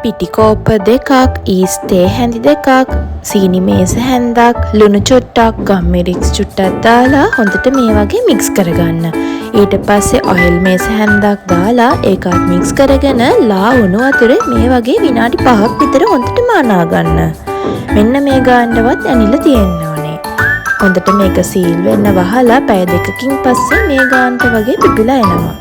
පිටිකෝප්ප දෙකක්, ඊස්තේ හැඳි දෙකක්, සීනි මේස හැන්දක්, ලුණු චුට්ටක්, ගම්මිරිස් චුට්ටක් දාලා හොඳට මේ වගේ මික්ස් කරගන්න. ඊට පස්සේ ඔයිල් මේස හැන්දක් දාලා ඒකත් මික්ස් කරගෙන ලා උණු වතුරේ මේ වගේ විනාඩි 5ක් විතර හොඳට මානා ගන්න. මෙන්න මේ ගානටවත් ඇනිලා තියෙන්න ඕනේ. හොඳට මේක සීල් වෙන්න වහලා පැය දෙකකින් පස්සේ මේ ගානට වගේ පිපිලා එනවා.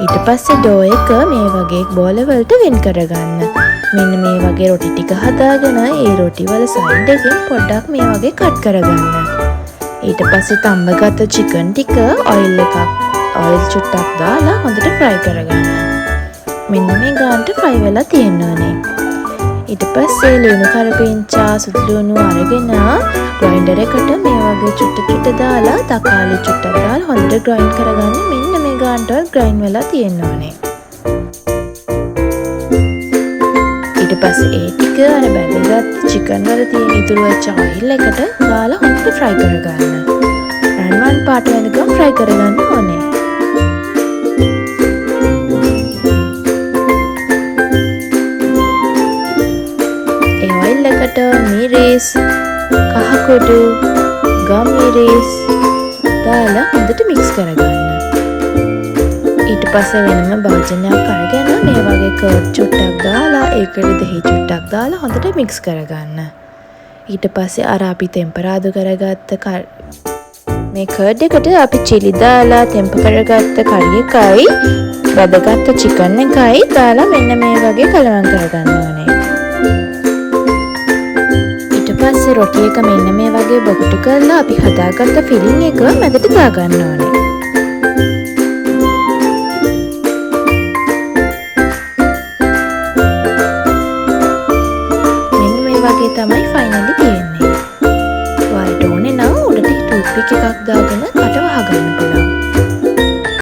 ඊට පස්සේ ඩෝ එක මේ වගේ බෝල වලට වෙන් කරගන්න. මෙන්න මේ වගේ රොටි ටික හදාගෙන ඒ රොටි වල සයිඩ් එකෙන් පොඩ්ඩක් මේ වගේ කට් කරගන්න. ඊට පස්සේ තම්බගත්ත චිකන් ටික ඔයිල් චුට්ටක් දාලා හොඳට ෆ්‍රයි කරගන්න. මෙන්න මේ ගානට ෆ්‍රයි වෙලා තියෙනවානේ. ඊට පස්සේ ලුණු කරපිංචා සුදු ලුණු අරගෙන ග්‍රයින්ඩර් එකට මේ වගේ චුට්ට දාලා තකාලි චුට්ටක් දාලා හොඳට ග්‍රයින්ඩ් කරගන්න. මෙන්න මේ ගානට ග්‍රයින්ඩ් වෙලා තියෙනවානේ. ඊට පස්සේ ඒ ටික අර බැදගත් චිකන් වල තියෙන ඉතුරු වෙච්ච ඔයිල් එකට දාලා හොඳට ෆ්‍රයි කරගන්න. රන්වන් පාට වෙනකම් ෆ්‍රයි කරගන්න ඕනේ. එකට මිරිස්, කහකුඩු, ගම්මිරිස් දාලා හොඳට මික්ස් කරගන්න. ඊට පස්සේ වෙනම භාජනයක් අරගෙන මේ වගේ කර්ඩ් චුට්ටක් දාලා ඒකට දහි චුට්ටක් දාලා හොඳට මික්ස් කරගන්න. ඊට පස්සේ අර අපි ටෙම්පරාදු කරගත්ත මේ කර්ඩ් එකට අපි chili දාලා ටෙම්පර් කරගත්ත කරි එකයි බදගත්ත චිකන් එකයි දාලා මෙන්න මේ වගේ කලවම් කරගන්න ඕනේ. පස්සේ රොටි එක මෙන්න මේ වගේ බොකුටු කරලා අපි හදාගත්ත ෆිලිං එක මැදට දාගන්න ඕනේ. මෙන්න මේ වගේ තමයි